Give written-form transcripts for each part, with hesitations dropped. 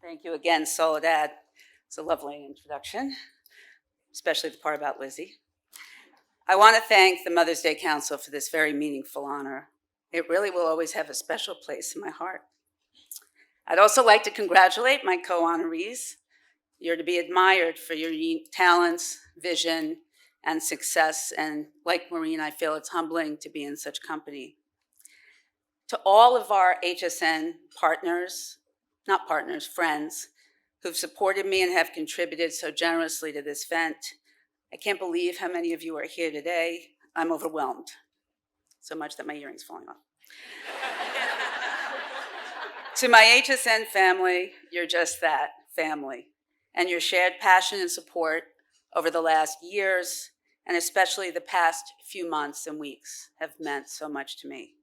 Thank you again, Soledad. It's a lovely introduction, especially the part about Lizzie. I want to thank the Mother's Day Council for this very meaningful honor. It really will always have a special place in my heart. I'd also like to congratulate my co-honorees. You're to be admired for your unique talents, vision, and success, and like Maureen, I feel it's humbling to be in such company. To all of our HSN partners, not partners, friends, who've supported me and have contributed so generously to this event, I can't believe how many of you are here today. I'm overwhelmed, so much that my earring's falling off. To my HSN family, you're just that, family. And your shared passion and support over the last years, and especially the past few months and weeks, have meant so much to me.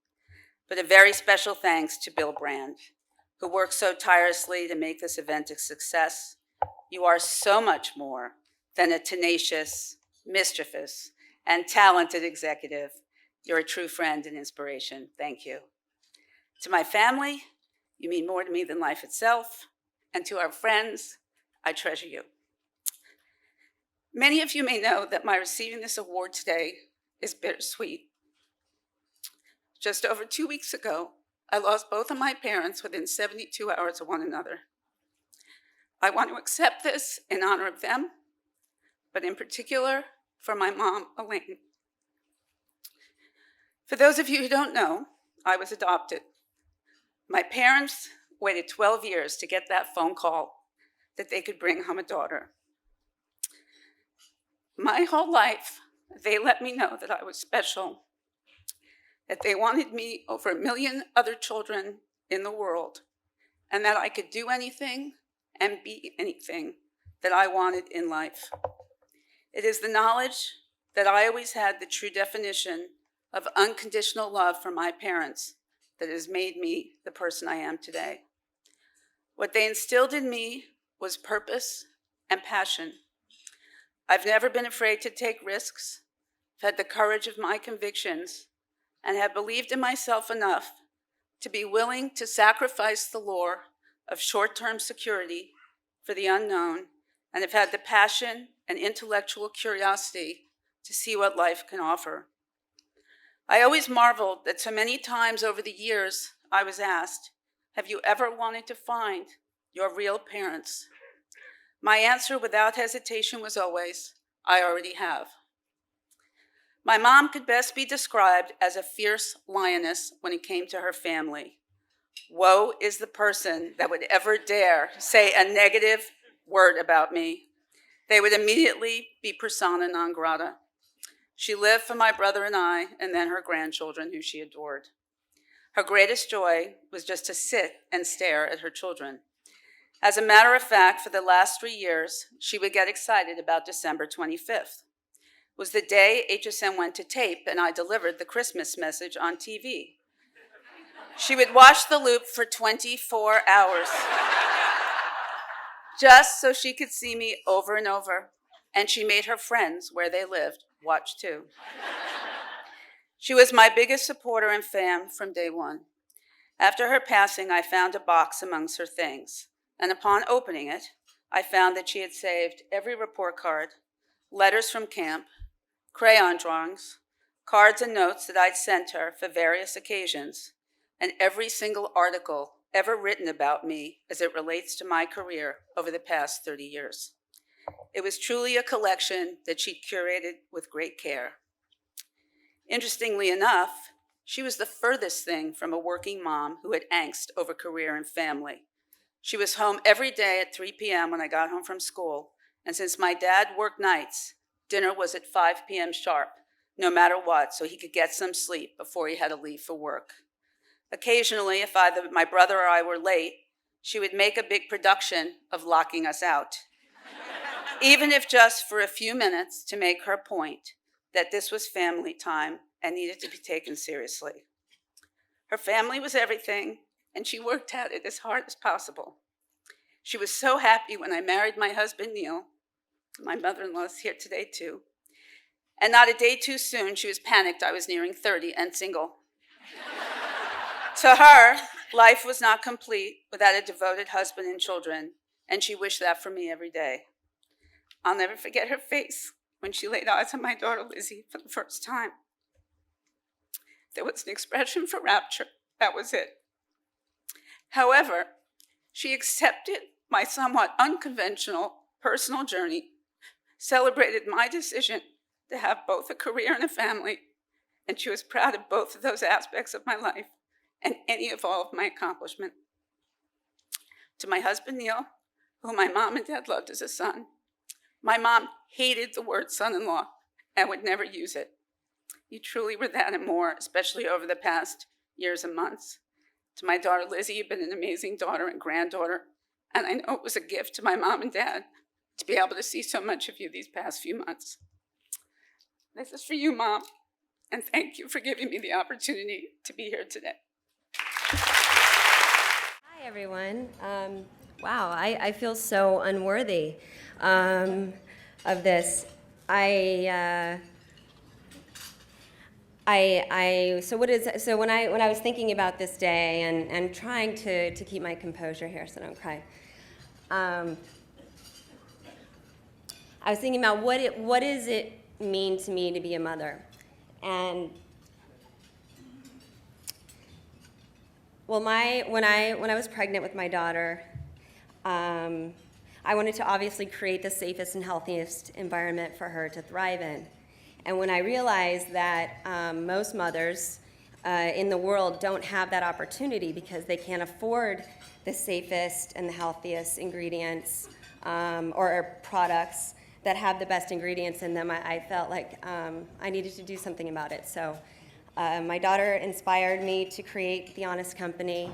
But a very special thanks to Bill Brand, who worked so tirelessly to make this event a success. You are so much more than a tenacious, mischievous, and talented executive. You're a true friend and inspiration. Thank you. To my family, you mean more to me than life itself. And to our friends, I treasure you. Many of you may know that my receiving this award today is bittersweet. Just over 2 weeks ago, I lost both of my parents within 72 hours of one another. I want to accept this in honor of them, but in particular for my mom, Elaine. For those of you who don't know, I was adopted. My parents waited 12 years to get that phone call that they could bring home a daughter. My whole life, they let me know that I was special, that they wanted me over 1 million other children in the world, and that I could do anything and be anything that I wanted in life. It is the knowledge that I always had the true definition of unconditional love for my parents that has made me the person I am today. What they instilled in me was purpose and passion. I've never been afraid to take risks, I've had the courage of my convictions, and have believed in myself enough to be willing to sacrifice the lure of short-term security for the unknown, and have had the passion and intellectual curiosity to see what life can offer. I always marveled that so many times over the years I was asked, have you ever wanted to find your real parents? My answer without hesitation was always, I already have. My mom could best be described as a fierce lioness when it came to her family. Woe is the person that would ever dare say a negative word about me. They would immediately be persona non grata. She lived for my brother and I, and then her grandchildren, who she adored. Her greatest joy was just to sit and stare at her children. As a matter of fact, for the last 3 years, she would get excited about December 25th. It was the day HSN went to tape and I delivered the Christmas message on TV. She would watch the loop for 24 hours, just so she could see me over and over, and she made her friends where they lived watch too. She was my biggest supporter and fan from day one. After her passing, I found a box amongst her things, and upon opening it, I found that she had saved every report card, letters from camp, crayon drawings, cards and notes that I'd sent her for various occasions, and every single article ever written about me as it relates to my career over the past 30 years. It was truly a collection that she curated with great care. Interestingly enough, she was the furthest thing from a working mom who had angst over career and family. She was home every day at 3 p.m. when I got home from school, and since my dad worked nights, dinner was at 5 p.m. sharp, no matter what, so he could get some sleep before he had to leave for work. Occasionally, if either my brother or I were late, she would make a big production of locking us out, even if just for a few minutes to make her point that this was family time and needed to be taken seriously. Her family was everything, and she worked at it as hard as possible. She was so happy when I married my husband, Neil. My mother-in-law's here today, too. And not a day too soon, she was panicked I was nearing 30 and single. To her, Life was not complete without a devoted husband and children, and she wished that for me every day. I'll never forget her face when she laid eyes on my daughter Lizzie for the first time. There was an expression for rapture. That was it. However, she accepted my somewhat unconventional personal journey, celebrated my decision to have both a career and a family, and she was proud of both of those aspects of my life and any of all of my accomplishment. To my husband, Neil, whom my mom and dad loved as a son, my mom hated the word son-in-law and would never use it. You truly were that and more, especially over the past years and months. To my daughter, Lizzie, you've been an amazing daughter and granddaughter, and I know it was a gift to my mom and dad to be able to see so much of you these past few months. This is for you, Mom, and thank you for giving me the opportunity to be here today. Hi, everyone. Wow, I feel so unworthy of this. So when I was thinking about this day and trying to keep my composure here so I don't cry, I was thinking about what does it mean to me to be a mother, and well, when I was pregnant with my daughter, I wanted to obviously create the safest and healthiest environment for her to thrive in. And when I realized that most mothers in the world don't have that opportunity because they can't afford the safest and the healthiest ingredients or products that have the best ingredients in them, I felt like I needed to do something about it. So my daughter inspired me to create The Honest Company.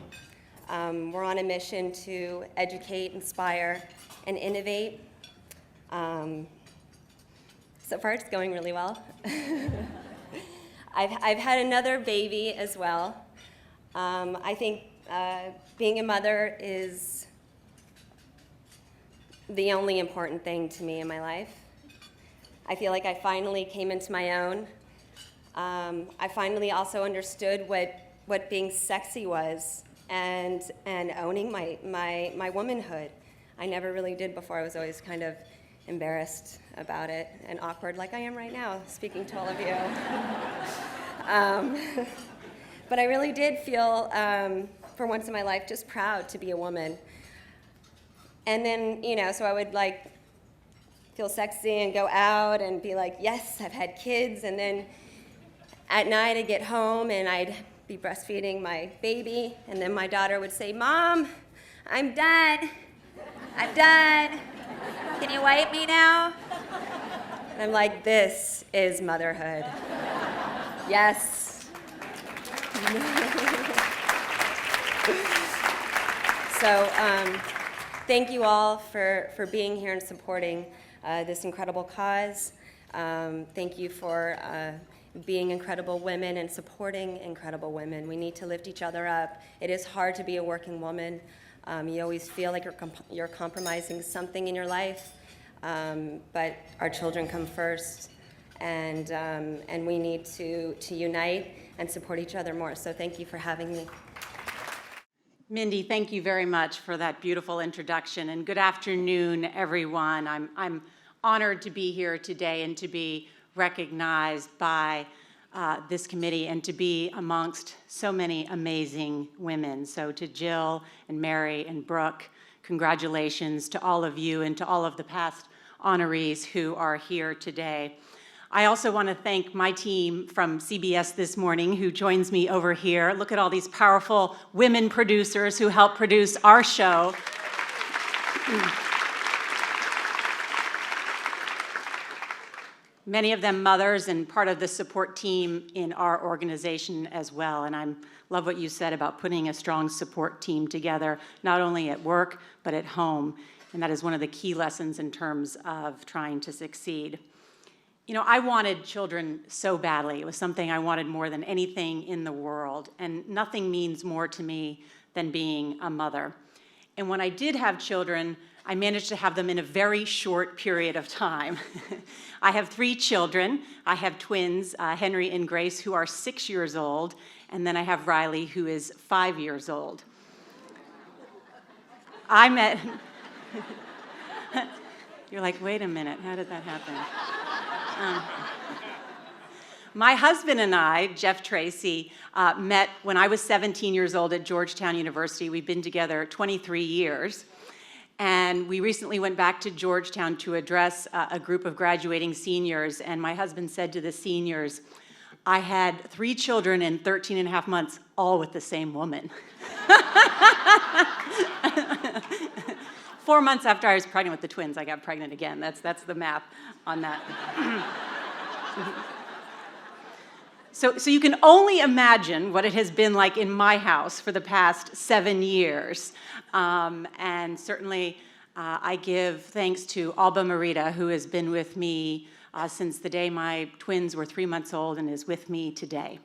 We're on a mission to educate, inspire, and innovate. So far, it's going really well. I've had another baby as well. I think being a mother is the only important thing to me in my life. I feel like I finally came into my own. I finally also understood what being sexy was and owning my womanhood. I never really did before. I was always kind of embarrassed about it and awkward like I am right now speaking to all of you. But I really did feel, for once in my life, just proud to be a woman. And then, so I would feel sexy and go out and be like, yes, I've had kids. And then at night I'd get home and I'd be breastfeeding my baby. And then my daughter would say, Mom, I'm done. I'm done. Can you wipe me now? And I'm like, this is motherhood. Yes. So thank you all for being here and supporting this incredible cause. Thank you for being incredible women and supporting incredible women. We need to lift each other up. It is hard to be a working woman. You always feel like you're compromising something in your life, but our children come first, and we need to unite and support each other more. So thank you for having me. Mindy, thank you very much for that beautiful introduction, and good afternoon, everyone. I'm honored to be here today and to be recognized by this committee and to be amongst so many amazing women. So to Jill and Mary and Brooke, congratulations to all of you and to all of the past honorees who are here today. I also want to thank my team from CBS This Morning who joins me over here. Look at all these powerful women producers who help produce our show. Many of them mothers and part of the support team in our organization as well. And I love what you said about putting a strong support team together, not only at work, but at home. And that is one of the key lessons in terms of trying to succeed. I wanted children so badly. It was something I wanted more than anything in the world. And nothing means more to me than being a mother. And when I did have children, I managed to have them in a very short period of time. I have 3 children. I have twins, Henry and Grace, who are 6 years old, And then I have Riley, who is 5 years old. I met, you're like, wait a minute, how did that happen? My husband and I, Jeff Tracy, met when I was 17 years old at Georgetown University. We've been together 23 years. And we recently went back to Georgetown to address a group of graduating seniors. And my husband said to the seniors, I had 3 children in 13 and a half months, all with the same woman. 4 months after I was pregnant with the twins, I got pregnant again. That's the math on that. So you can only imagine what it has been like in my house for the past 7 years. And certainly I give thanks to Alba Marita, who has been with me since the day my twins were 3 months old and is with me today.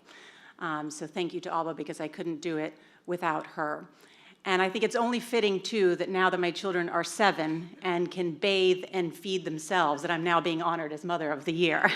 So thank you to Alba, because I couldn't do it without her. And I think it's only fitting, too, that now that my children are 7 and can bathe and feed themselves, that I'm now being honored as Mother of the Year.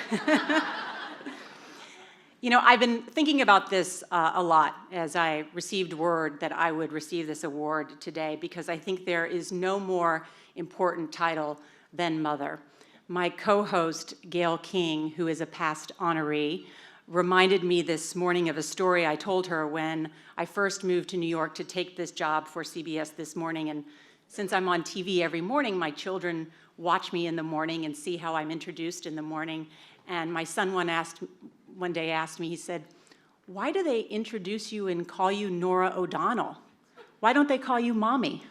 You know, I've been thinking about this a lot as I received word that I would receive this award today, because I think there is no more important title than mother. My co-host, Gail King, who is a past honoree, reminded me this morning of a story I told her when I first moved to New York to take this job for CBS This Morning. And since I'm on TV every morning, my children watch me in the morning and see how I'm introduced in the morning. And my son one day asked me, he said, why do they introduce you and call you Nora O'Donnell? Why don't they call you Mommy?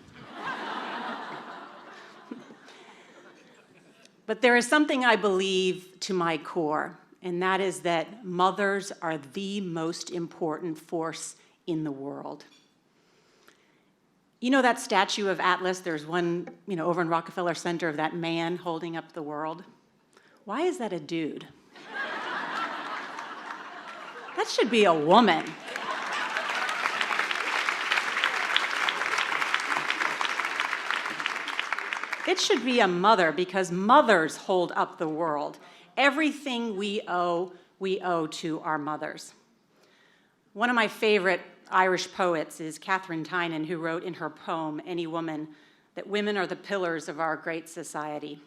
But there is something I believe to my core, and that is that mothers are the most important force in the world. You know that statue of Atlas? There's one, over in Rockefeller Center, of that man holding up the world. Why is that a dude? That should be a woman. It should be a mother, because mothers hold up the world. Everything we owe to our mothers. One of my favorite Irish poets is Catherine Tynan, who wrote in her poem, Any Woman, that women are the pillars of our great society.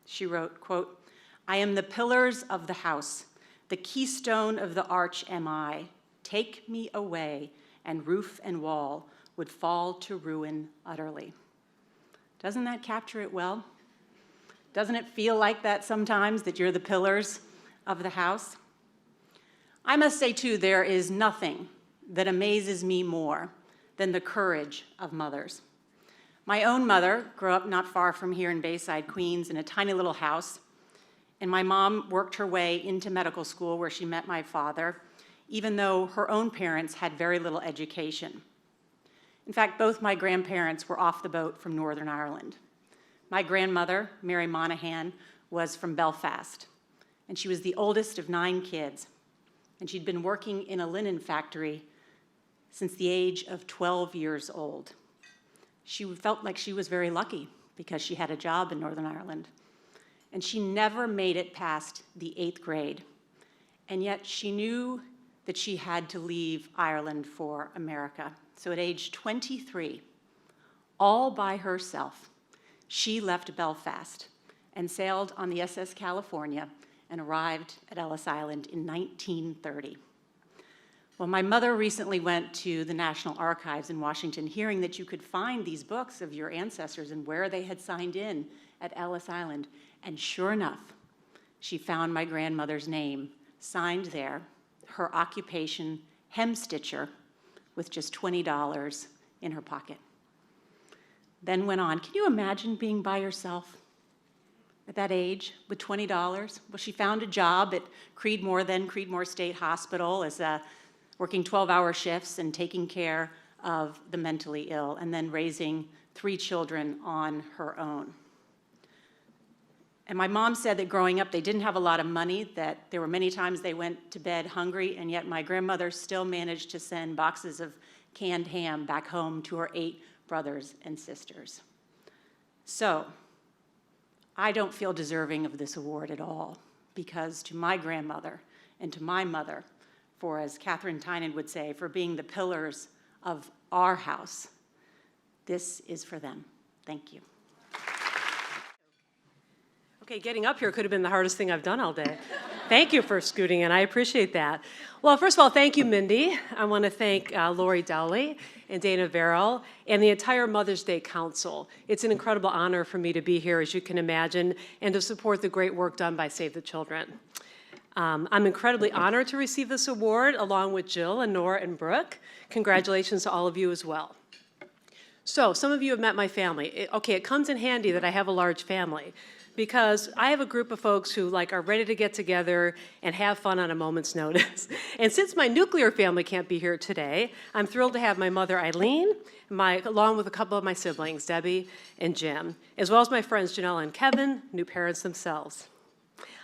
She wrote, quote, I am the pillars of the house, the keystone of the arch am I. Take me away, and roof and wall would fall to ruin utterly. Doesn't that capture it well? Doesn't it feel like that sometimes, that you're the pillars of the house? I must say, too, there is nothing that amazes me more than the courage of mothers. My own mother grew up not far from here in Bayside, Queens, in a tiny little house. And my mom worked her way into medical school, where she met my father, even though her own parents had very little education. In fact, both my grandparents were off the boat from Northern Ireland. My grandmother, Mary Monaghan, was from Belfast, and she was the oldest of 9 kids. And she'd been working in a linen factory since the age of 12 years old. She felt like she was very lucky because she had a job in Northern Ireland. And she never made it past the 8th grade. And yet she knew that she had to leave Ireland for America. So at age 23, all by herself, she left Belfast and sailed on the SS California and arrived at Ellis Island in 1930. Well, my mother recently went to the National Archives in Washington, hearing that you could find these books of your ancestors and where they had signed in at Ellis Island. And sure enough, she found my grandmother's name signed there, her occupation, hemstitcher, with just $20 in her pocket. Then went on. Can you imagine being by yourself at that age with $20? Well, she found a job at Creedmoor, then Creedmoor State Hospital, as working 12-hour shifts and taking care of the mentally ill, and then raising 3 children on her own. And my mom said that growing up, they didn't have a lot of money, that there were many times they went to bed hungry, and yet my grandmother still managed to send boxes of canned ham back home to her 8 brothers and sisters. So I don't feel deserving of this award at all, because to my grandmother and to my mother, for, as Catherine Tynan would say, for being the pillars of our house. This is for them. Thank you. Okay, getting up here could have been the hardest thing I've done all day. Thank you for scooting in. I appreciate that. Well, first of all, thank you, Mindy. I want to thank Lori Dowley and Dana Verrill and the entire Mother's Day Council. It's an incredible honor for me to be here, as you can imagine, and to support the great work done by Save the Children. I'm incredibly honored to receive this award along with Jill and Nora and Brooke. Congratulations to all of you as well. So, some of you have met my family. It comes in handy that I have a large family, because I have a group of folks who are ready to get together and have fun on a moment's notice. And since my nuclear family can't be here today, I'm thrilled to have my mother Eileen, along with a couple of my siblings, Debbie and Jim, as well as my friends Janelle and Kevin, new parents themselves.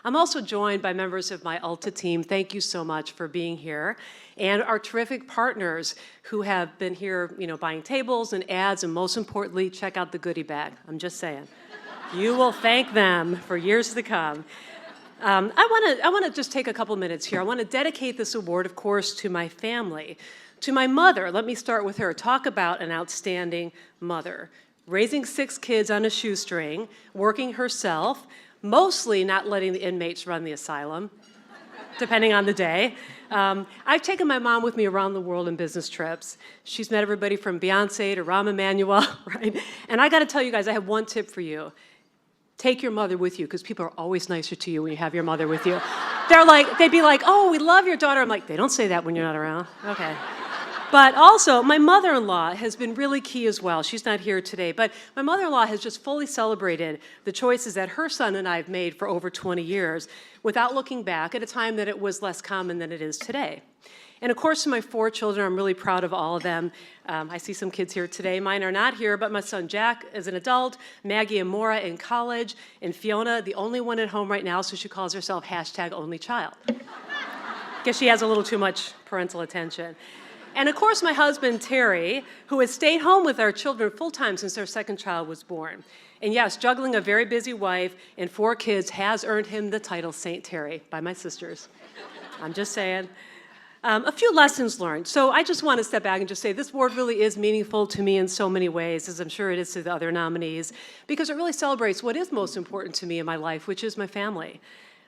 I'm also joined by members of my Ulta team. Thank you so much for being here. And our terrific partners who have been here, buying tables and ads, and most importantly, check out the goodie bag. I'm just saying. You will thank them for years to come. I want to just take a couple minutes here. I want to dedicate this award, of course, to my family. To my mother, let me start with her. Talk about an outstanding mother. Raising 6 kids on a shoestring, working herself, mostly not letting the inmates run the asylum, depending on the day. I've taken my mom with me around the world on business trips. She's met everybody from Beyonce to Rahm Emanuel, right? And I got to tell you guys, I have one tip for you. Take your mother with you, because people are always nicer to you when you have your mother with you. They'd be like, oh, we love your daughter. I'm like, they don't say that when you're not around. Okay. But also, my mother-in-law has been really key as well. She's not here today, but my mother-in-law has just fully celebrated the choices that her son and I have made for over 20 years without looking back, at a time that it was less common than it is today. And of course, to my 4 children, I'm really proud of all of them. I see some kids here today. Mine are not here, but my son Jack is an adult, Maggie and Maura in college, and Fiona, the only one at home right now, so she calls herself #onlychild. Guess she has a little too much parental attention. And of course, my husband, Terry, who has stayed home with our children full-time since their second child was born. And yes, juggling a very busy wife and 4 kids has earned him the title Saint Terry by my sisters. I'm just saying. A few lessons learned. So I just want to step back and just say this award really is meaningful to me in so many ways, as I'm sure it is to the other nominees, because it really celebrates what is most important to me in my life, which is my family.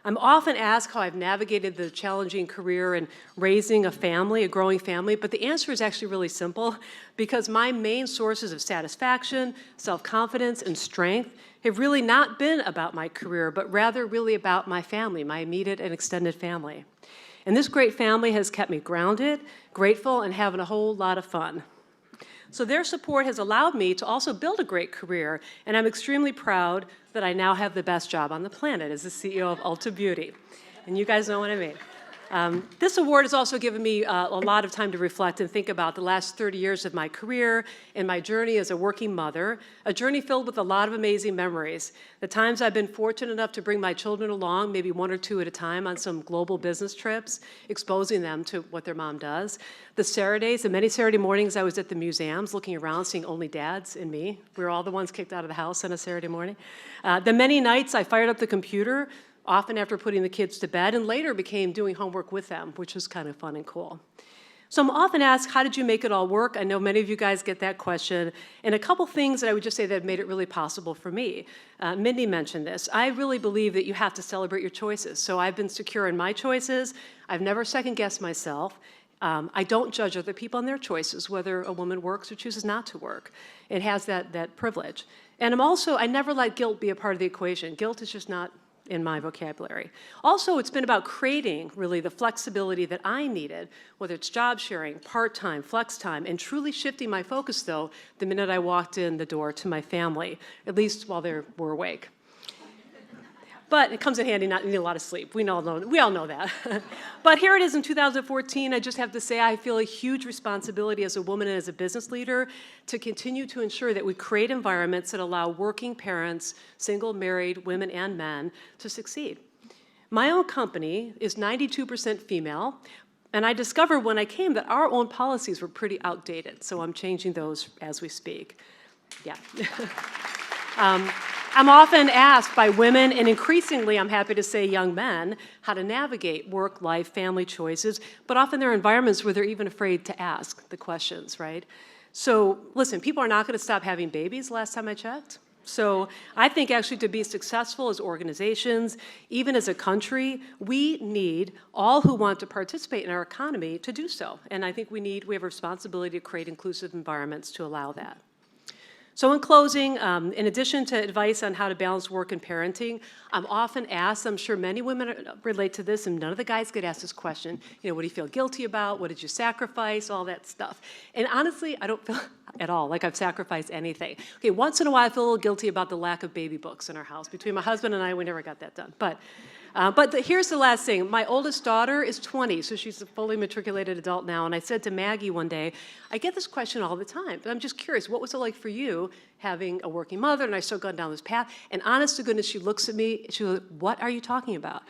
I'm often asked how I've navigated the challenging career and raising a family, a growing family, but the answer is actually really simple, because my main sources of satisfaction, self-confidence, and strength have really not been about my career, but rather really about my family, my immediate and extended family. And this great family has kept me grounded, grateful, and having a whole lot of fun. So their support has allowed me to also build a great career, and I'm extremely proud that I now have the best job on the planet as the CEO of Ulta Beauty. And you guys know what I mean. This award has also given me a lot of time to reflect and think about the last 30 years of my career and my journey as a working mother, a journey filled with a lot of amazing memories. The times I've been fortunate enough to bring my children along, maybe 1 or 2 at a time, on some global business trips, exposing them to what their mom does. The many Saturday mornings I was at the museums looking around, seeing only dads and me. We were all the ones kicked out of the house on a Saturday morning. The many nights I fired up the computer, often after putting the kids to bed, and later became doing homework with them, which was kind of fun and cool. So I'm often asked, how did you make it all work? I know many of you guys get that question. And a couple things that I would just say that have made it really possible for me. Mindy mentioned this. I really believe that you have to celebrate your choices. So I've been secure in my choices. I've never second-guessed myself. I don't judge other people on their choices, whether a woman works or chooses not to work. It has that privilege. And I never let guilt be a part of the equation. Guilt is just not in my vocabulary. Also, it's been about creating really the flexibility that I needed, whether it's job sharing, part-time, flex time, and truly shifting my focus, though, the minute I walked in the door to my family, at least while they were awake. But it comes in handy not needing a lot of sleep. We all know that. But here it is in 2014. I just have to say I feel a huge responsibility as a woman and as a business leader to continue to ensure that we create environments that allow working parents, single, married, women, and men to succeed. My own company is 92% female, and I discovered when I came that our own policies were pretty outdated, so I'm changing those as we speak. Yeah. I'm often asked by women, and increasingly, I'm happy to say, young men, how to navigate work, life, family choices, but often there are environments where they're even afraid to ask the questions, right? So listen, people are not going to stop having babies last time I checked. So I think actually to be successful as organizations, even as a country, we need all who want to participate in our economy to do so. And I think we have a responsibility to create inclusive environments to allow that. So in closing, in addition to advice on how to balance work and parenting, I'm often asked, I'm sure many women relate to this, and none of the guys get asked this question, what do you feel guilty about? What did you sacrifice? All that stuff. And honestly, I don't feel at all like I've sacrificed anything. Okay, once in a while I feel a little guilty about the lack of baby books in our house. Between my husband and I, we never got that done. But here's the last thing. My oldest daughter is 20, so she's a fully matriculated adult now. And I said to Maggie one day, I get this question all the time, but I'm just curious, what was it like for you having a working mother? And I started going down this path. And honest to goodness, she looks at me, she goes, what are you talking about?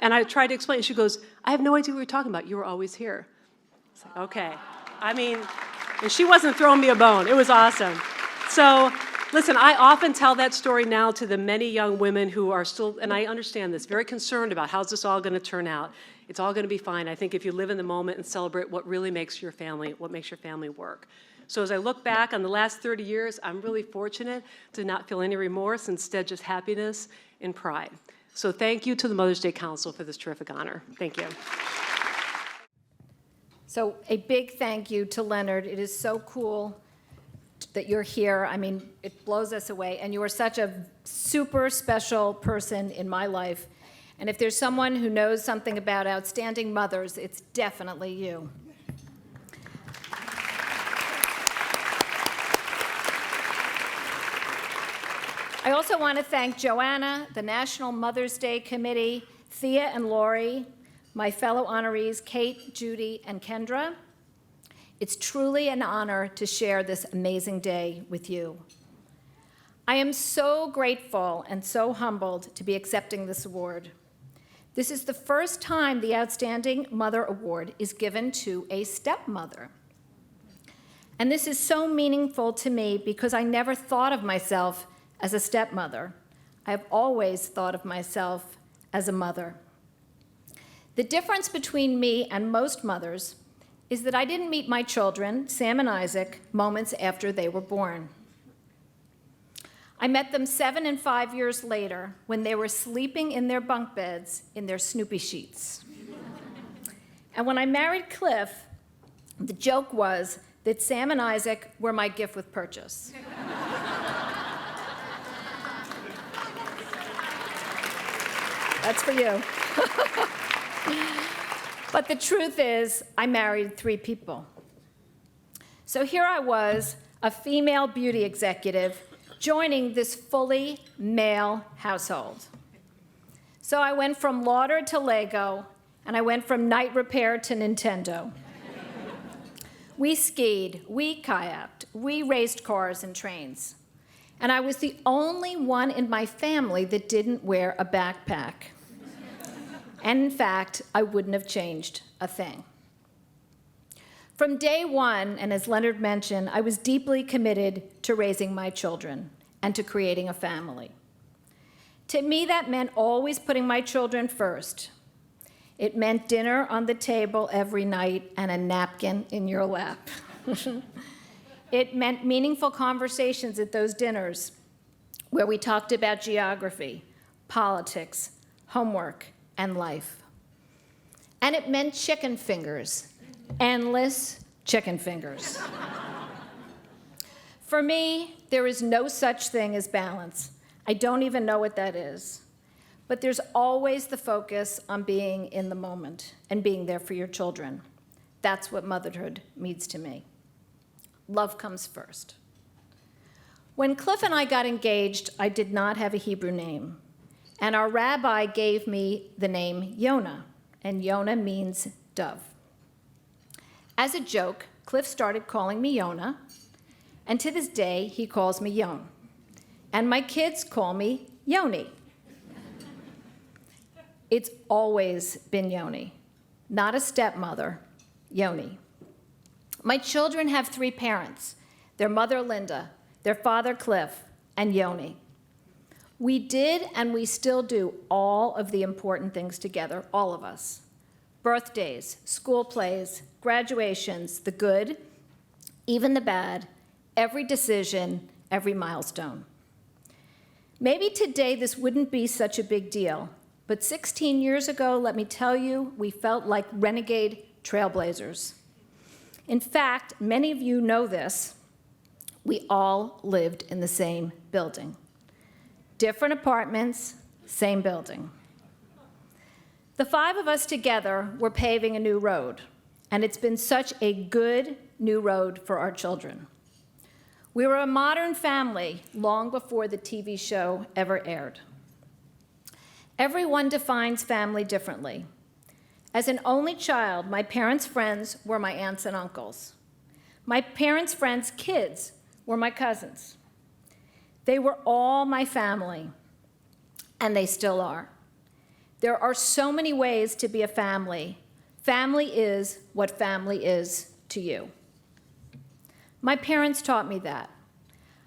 And I tried to explain. She goes, I have no idea what you're talking about. You were always here. It's like, okay. I mean, and she wasn't throwing me a bone. It was awesome. So listen, I often tell that story now to the many young women who are still, and I understand this, very concerned about how's this all going to turn out. It's all going to be fine. I think if you live in the moment and celebrate what really makes your family, what makes your family work. So as I look back on the last 30 years, I'm really fortunate to not feel any remorse, instead just happiness and pride. So thank you to the Mother's Day Council for this terrific honor. Thank you. So a big thank you to Leonard. It is so cool that you're here. I mean, it blows us away. And you are such a super special person in my life. And if there's someone who knows something about outstanding mothers, it's definitely you. I also want to thank Joanna, the National Mother's Day Committee, Thea and Lori, my fellow honorees, Kate, Judy, and Kendra. It's truly an honor to share this amazing day with you. I am so grateful and so humbled to be accepting this award. This is the first time the Outstanding Mother Award is given to a stepmother. And this is so meaningful to me because I never thought of myself as a stepmother. I have always thought of myself as a mother. The difference between me and most mothers is that I didn't meet my children, Sam and Isaac, moments after they were born. I met them 7 and 5 years later when they were sleeping in their bunk beds in their Snoopy sheets. And when I married Cliff, the joke was that Sam and Isaac were my gift with purchase. That's for you. But the truth is, I married 3 people. So here I was, a female beauty executive, joining this fully male household. So I went from Lauder to Lego, and I went from night repair to Nintendo. We skied, we kayaked, we raced cars and trains. And I was the only one in my family that didn't wear a backpack. And in fact, I wouldn't have changed a thing. From day one, and as Leonard mentioned, I was deeply committed to raising my children and to creating a family. To me, that meant always putting my children first. It meant dinner on the table every night and a napkin in your lap. It meant meaningful conversations at those dinners where we talked about geography, politics, homework, and life. And it meant chicken fingers, endless chicken fingers. For me, there is no such thing as balance. I don't even know what that is. But there's always the focus on being in the moment and being there for your children. That's what motherhood means to me. Love comes first. When Cliff and I got engaged, I did not have a Hebrew name. And our rabbi gave me the name Yonah, and Yonah means dove. As a joke, Cliff started calling me Yonah, and to this day, he calls me Yon. And my kids call me Yoni. It's always been Yoni, not a stepmother, Yoni. My children have 3 parents, their mother Linda, their father Cliff, and Yoni. We did and we still do all of the important things together, all of us. Birthdays, school plays, graduations, the good, even the bad, every decision, every milestone. Maybe today this wouldn't be such a big deal, but 16 years ago, let me tell you, we felt like renegade trailblazers. In fact, many of you know this, we all lived in the same building. Different apartments, same building. The 5 of us together were paving a new road, and it's been such a good new road for our children. We were a modern family long before the TV show ever aired. Everyone defines family differently. As an only child, my parents' friends were my aunts and uncles. My parents' friends' kids were my cousins. They were all my family, and they still are. There are so many ways to be a family. Family is what family is to you. My parents taught me that.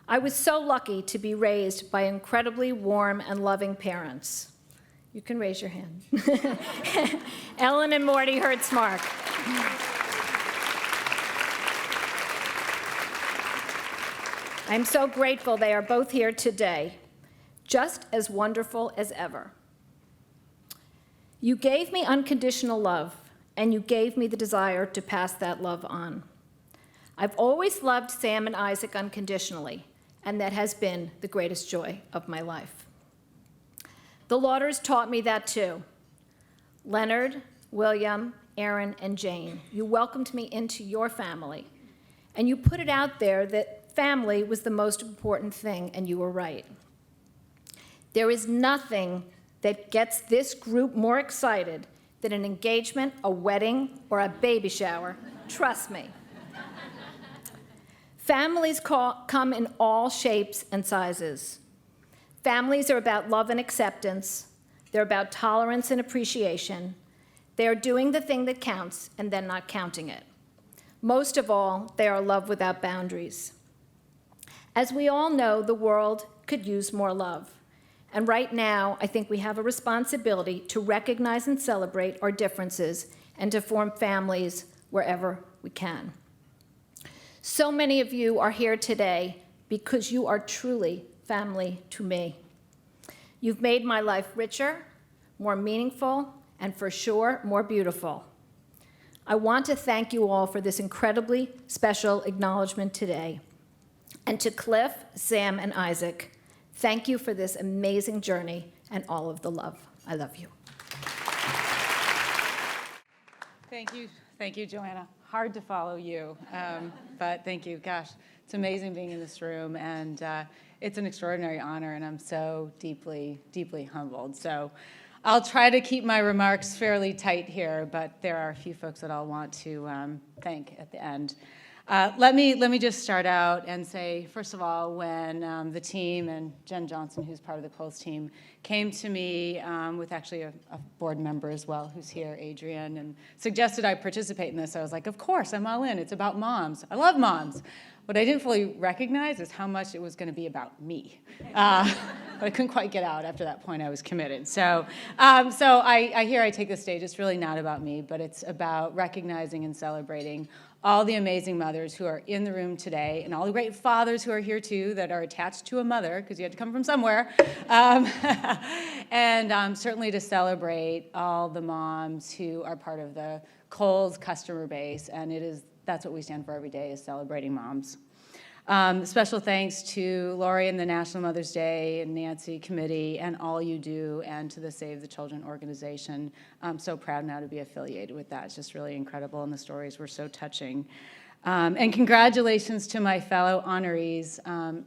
I was so lucky to be raised by incredibly warm and loving parents. You can raise your hand. Ellen and Morty Hertzmark. I'm so grateful they are both here today, just as wonderful as ever. You gave me unconditional love, and you gave me the desire to pass that love on. I've always loved Sam and Isaac unconditionally, and that has been the greatest joy of my life. The Lauders taught me that too. Leonard, William, Aaron, and Jane, you welcomed me into your family, and you put it out there that family was the most important thing, and you were right. There is nothing that gets this group more excited than an engagement, a wedding, or a baby shower. Trust me. Families come in all shapes and sizes. Families are about love and acceptance. They're about tolerance and appreciation. They are doing the thing that counts and then not counting it. Most of all, they are love without boundaries. As we all know, the world could use more love. And right now, I think we have a responsibility to recognize and celebrate our differences and to form families wherever we can. So many of you are here today because you are truly family to me. You've made my life richer, more meaningful, and for sure, more beautiful. I want to thank you all for this incredibly special acknowledgement today. And to Cliff, Sam, and Isaac, thank you for this amazing journey and all of the love. I love you. Thank you, Joanna. Hard to follow you, but thank you. Gosh, it's amazing being in this room, and it's an extraordinary honor, and I'm so deeply, deeply humbled. So I'll try to keep my remarks fairly tight here, but there are a few folks that I'll want to thank at the end. Let me just start out and say, first of all, when the team and Jen Johnson, who's part of the Kohl's team, came to me with actually a board member as well, who's here, Adrian, and suggested I participate in this, I was like, of course, I'm all in. It's about moms. I love moms. What I didn't fully recognize is how much it was going to be about me. But I couldn't quite get out after that point. I was committed. So I take the stage. It's really not about me, but it's about recognizing and celebrating all the amazing mothers who are in the room today, and all the great fathers who are here too that are attached to a mother, because you had to come from somewhere, and certainly to celebrate all the moms who are part of the Kohl's customer base, and that's what we stand for every day, is celebrating moms. Special thanks to Lori and the National Mother's Day and Nancy Committee and all you do, and to the Save the Children organization. I'm so proud now to be affiliated with that. It's just really incredible, and the stories were so touching. And congratulations to my fellow honorees.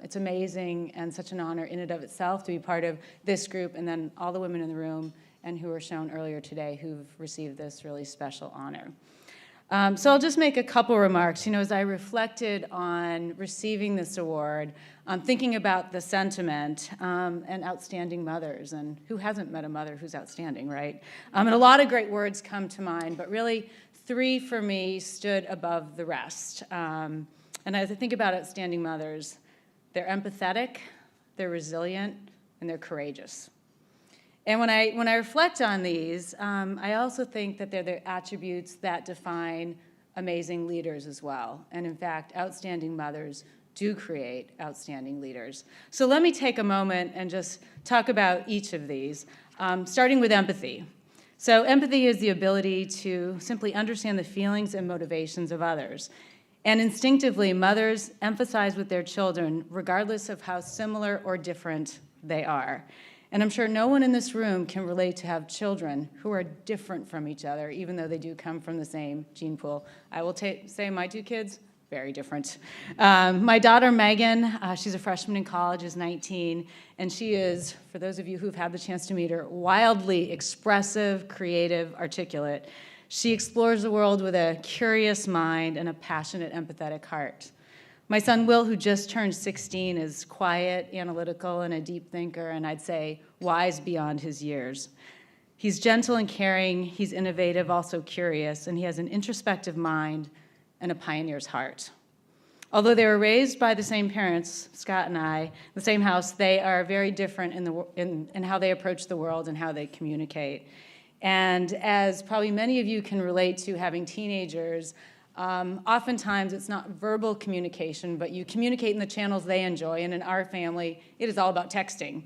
It's amazing and such an honor in and of itself to be part of this group, and then all the women in the room and who were shown earlier today who've received this really special honor. So I'll just make a couple remarks. As I reflected on receiving this award, thinking about the sentiment and outstanding mothers, and who hasn't met a mother who's outstanding, right? And a lot of great words come to mind, but really 3 for me stood above the rest. And as I think about outstanding mothers, they're empathetic, they're resilient, and they're courageous. And when I reflect on these, I also think that they're the attributes that define amazing leaders as well. And in fact, outstanding mothers do create outstanding leaders. So let me take a moment and just talk about each of these, starting with empathy. So empathy is the ability to simply understand the feelings and motivations of others. And instinctively, mothers emphasize with their children, regardless of how similar or different they are. And I'm sure no one in this room can relate to have children who are different from each other, even though they do come from the same gene pool. I will say my two kids, very different. My daughter, Megan, she's a freshman in college, is 19, and she is, for those of you who've had the chance to meet her, wildly expressive, creative, articulate. She explores the world with a curious mind and a passionate, empathetic heart. My son, Will, who just turned 16, is quiet, analytical, and a deep thinker, and I'd say wise beyond his years. He's gentle and caring, he's innovative, also curious, and he has an introspective mind and a pioneer's heart. Although they were raised by the same parents, Scott and I, the same house, they are very different in how they approach the world and how they communicate. And as probably many of you can relate to having teenagers, oftentimes it's not verbal communication, but you communicate in the channels they enjoy, and in our family, it is all about texting.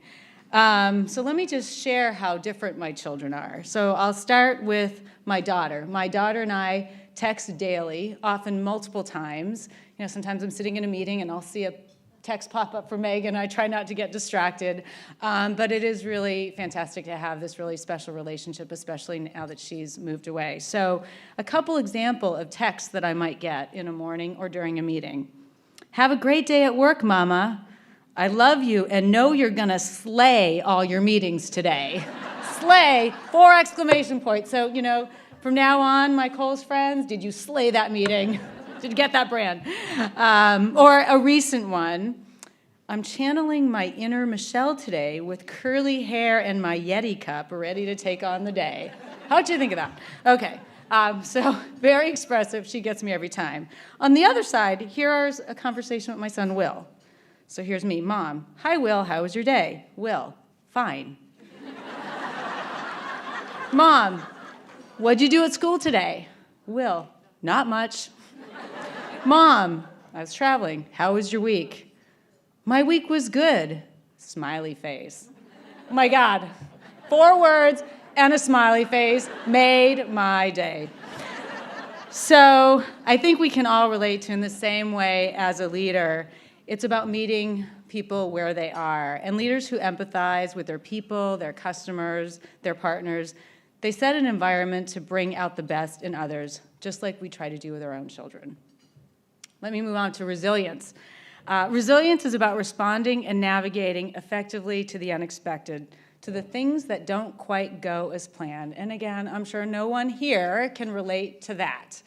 So let me just share how different my children are. So I'll start with my daughter. My daughter and I text daily, often multiple times. You know, sometimes I'm sitting in a meeting and I'll see a text pop up from Megan. I try not to get distracted, but it is really fantastic to have this really special relationship, especially now that she's moved away. So a couple example of texts that I might get in a morning or during a meeting. Have a great day at work, Mama. I love you and know you're gonna slay all your meetings today. Slay, 4 exclamation points. So, you know, from now on, my Kohl's friends, did you slay that meeting? Did you get that brand? Or a recent one, I'm channeling my inner Michelle today with curly hair and my Yeti cup ready to take on the day. How'd you think of that? Okay, so very expressive. She gets me every time. On the other side, here's a conversation with my son, Will. So here's me, Mom. Hi, Will, how was your day? Will, fine. Mom, what'd you do at school today? Will, not much. Mom, I was traveling. How was your week? My week was good. Smiley face. Oh my God. 4 words and a smiley face made my day. So I think we can all relate to, in the same way as a leader, it's about meeting people where they are. And leaders who empathize with their people, their customers, their partners, they set an environment to bring out the best in others, just like we try to do with our own children. Let me move on to resilience. Resilience is about responding and navigating effectively to the unexpected, to the things that don't quite go as planned. And again, I'm sure no one here can relate to that.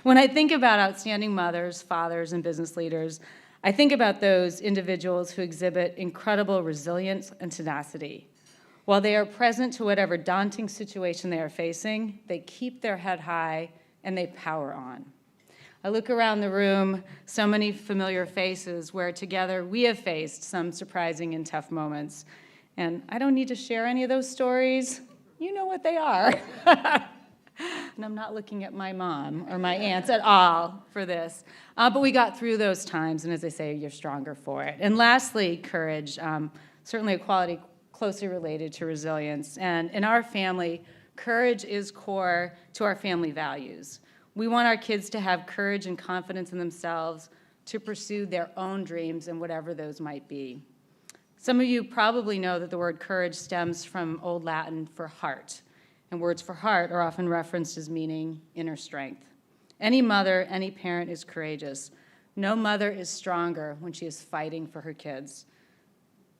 When I think about outstanding mothers, fathers, and business leaders, I think about those individuals who exhibit incredible resilience and tenacity. While they are present to whatever daunting situation they are facing, they keep their head high and they power on. I look around the room, so many familiar faces where together we have faced some surprising and tough moments. And I don't need to share any of those stories. You know what they are. And I'm not looking at my mom or my aunts at all for this. But we got through those times, and as I say, you're stronger for it. And lastly, courage, certainly a quality closely related to resilience. And in our family, courage is core to our family values. We want our kids to have courage and confidence in themselves to pursue their own dreams and whatever those might be. Some of you probably know that the word courage stems from Old Latin for heart, and words for heart are often referenced as meaning inner strength. Any mother, any parent is courageous. No mother is stronger when she is fighting for her kids.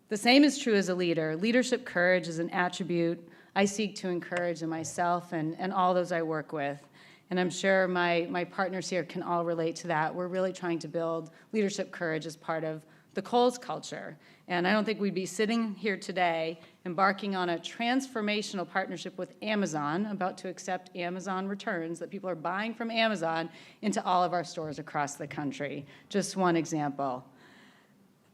The same is true as a leader. Leadership courage is an attribute I seek to encourage in myself and all those I work with. And I'm sure my partners here can all relate to that. We're really trying to build leadership courage as part of the Kohl's culture. And I don't think we'd be sitting here today embarking on a transformational partnership with Amazon, about to accept Amazon returns that people are buying from Amazon into all of our stores across the country. Just one example.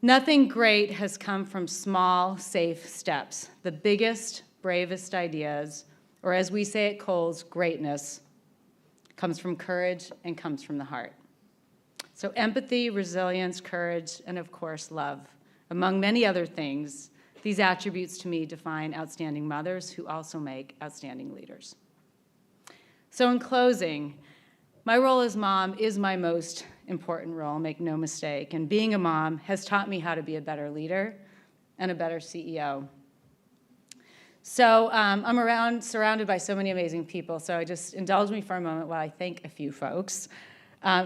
Nothing great has come from small, safe steps. The biggest, bravest ideas, or as we say at Kohl's, greatness, comes from courage and comes from the heart. So empathy, resilience, courage, and of course, love. Among many other things, these attributes to me define outstanding mothers who also make outstanding leaders. So in closing, my role as mom is my most important role, make no mistake, and being a mom has taught me how to be a better leader and a better CEO. So I'm surrounded by so many amazing people, so just indulge me for a moment while I thank a few folks.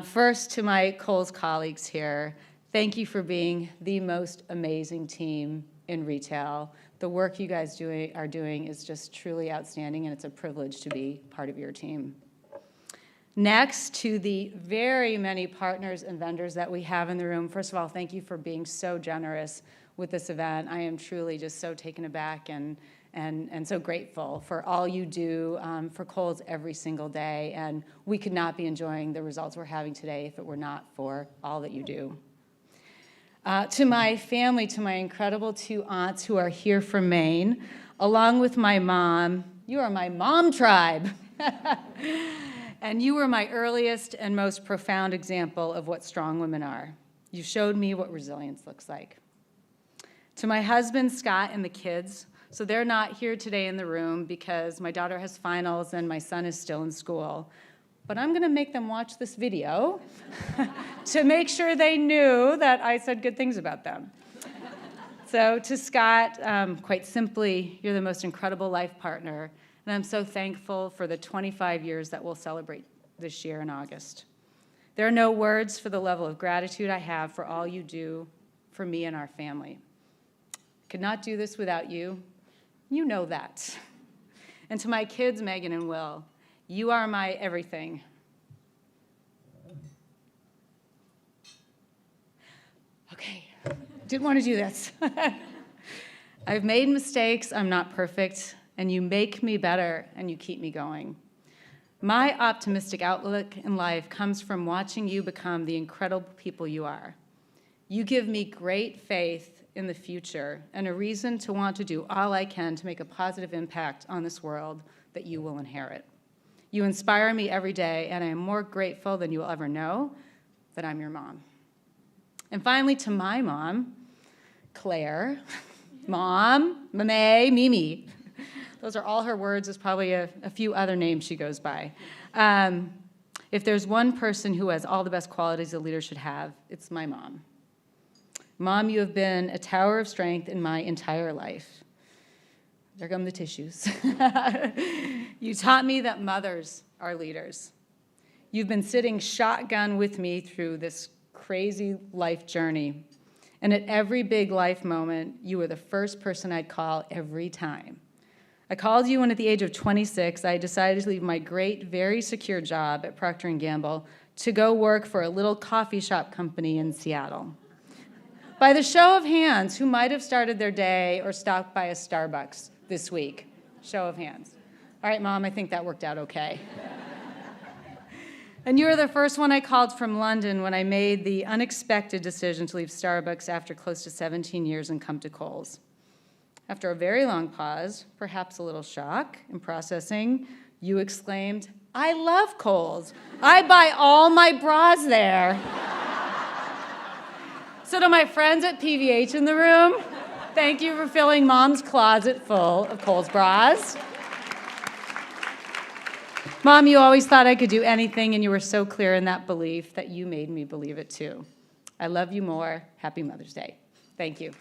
First, to my Kohl's colleagues here, thank you for being the most amazing team in retail. The work you guys are doing is just truly outstanding, and it's a privilege to be part of your team. Next, to the very many partners and vendors that we have in the room, first of all, thank you for being so generous with this event. I am truly just so taken aback and so grateful for all you do for Kohl's every single day, and we could not be enjoying the results we're having today if it were not for all that you do. To my family, to my incredible two aunts who are here from Maine, along with my mom, you are my mom tribe. And you were my earliest and most profound example of what strong women are. You showed me what resilience looks like. To my husband, Scott, and the kids, so they're not here today in the room because my daughter has finals and my son is still in school. But I'm going to make them watch this video to make sure they knew that I said good things about them. So to Scott, quite simply, you're the most incredible life partner, and I'm so thankful for the 25 years that we'll celebrate this year in August. There are no words for the level of gratitude I have for all you do for me and our family. I could not do this without you. You know that. And to my kids, Megan and Will, you are my everything. Okay, didn't want to do this. I've made mistakes, I'm not perfect, and you make me better and you keep me going. My optimistic outlook in life comes from watching you become the incredible people you are. You give me great faith in the future and a reason to want to do all I can to make a positive impact on this world that you will inherit. You inspire me every day, and I am more grateful than you will ever know that I'm your mom. And finally, to my mom, Claire, Mom, Mame, Mimi. Those are all her words. There's probably a few other names she goes by. If there's one person who has all the best qualities a leader should have, it's my mom. Mom, you have been a tower of strength in my entire life. There come the tissues. You taught me that mothers are leaders. You've been sitting shotgun with me through this crazy life journey. And at every big life moment, you were the first person I'd call every time. I called you when at the age of 26, I decided to leave my great, very secure job at Procter & Gamble to go work for a little coffee shop company in Seattle. By the show of hands, who might have started their day or stopped by a Starbucks this week? Show of hands. All right, Mom, I think that worked out okay. And you were the first one I called from London when I made the unexpected decision to leave Starbucks after close to 17 years and come to Kohl's. After a very long pause, perhaps a little shock in processing, you exclaimed, "I love Kohl's. I buy all my bras there." So to my friends at PVH in the room, thank you for filling Mom's closet full of Kohl's bras. Mom, you always thought I could do anything, and you were so clear in that belief that you made me believe it too. I love you more. Happy Mother's Day. Thank you.